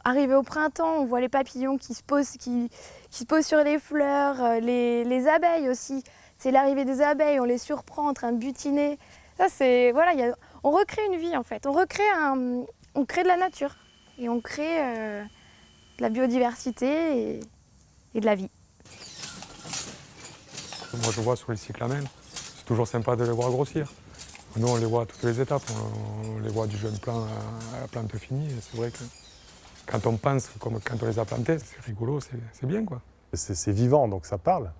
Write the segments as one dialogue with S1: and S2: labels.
S1: Arrivé au printemps, on voit les papillons qui se posent, qui se posent sur les fleurs, les abeilles aussi. C'est l'arrivée des abeilles, on les surprend en train de butiner. Ça, c'est, voilà, on recrée une vie en fait. On crée de la nature et on crée de la biodiversité et de la vie.
S2: Moi, je vois sur les cyclamens, c'est toujours sympa de les voir grossir. Nous, on les voit à toutes les étapes. On les voit du jeune plant à la plante finie. Et c'est vrai que quand on pense comme quand on les a plantés, c'est rigolo, c'est bien, quoi.
S3: C'est vivant, donc ça parle,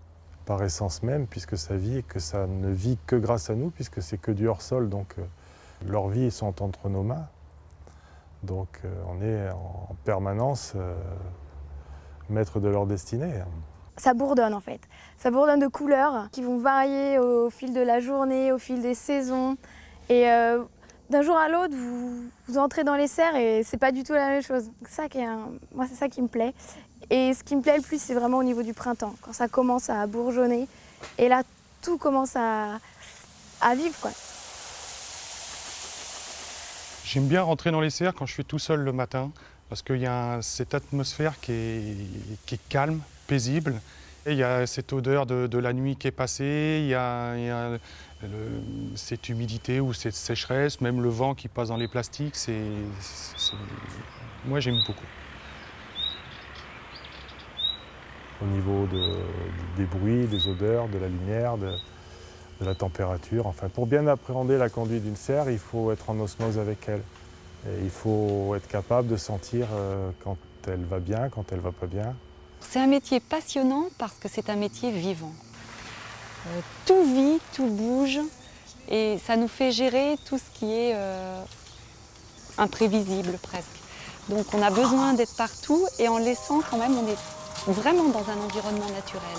S3: par essence même, puisque ça vit et que ça ne vit que grâce à nous, puisque c'est que du hors-sol, donc leurs vies sont entre nos mains. Donc on est en permanence maître de leur destinée.
S1: Ça bourdonne en fait. Ça bourdonne de couleurs qui vont varier au fil de la journée, au fil des saisons. Et d'un jour à l'autre, vous entrez dans les serres et c'est pas du tout la même chose. Moi, c'est ça qui me plaît. Et ce qui me plaît le plus, c'est vraiment au niveau du printemps, quand ça commence à bourgeonner. Et là, tout commence à vivre, quoi.
S4: J'aime bien rentrer dans les serres quand je suis tout seul le matin, parce qu'il y a cette atmosphère qui est calme, paisible. Et il y a cette odeur de la nuit qui est passée, il y a cette humidité ou cette sécheresse, même le vent qui passe dans les plastiques. Moi, j'aime beaucoup.
S3: Au niveau des bruits, des odeurs, de la lumière, de la température. Enfin, pour bien appréhender la conduite d'une serre, il faut être en osmose avec elle. Et il faut être capable de sentir quand elle va bien, quand elle va pas bien.
S5: C'est un métier passionnant parce que c'est un métier vivant. Tout vit, tout bouge et ça nous fait gérer tout ce qui est imprévisible presque. Donc on a besoin d'être partout et en laissant quand même, on est vraiment dans un environnement naturel.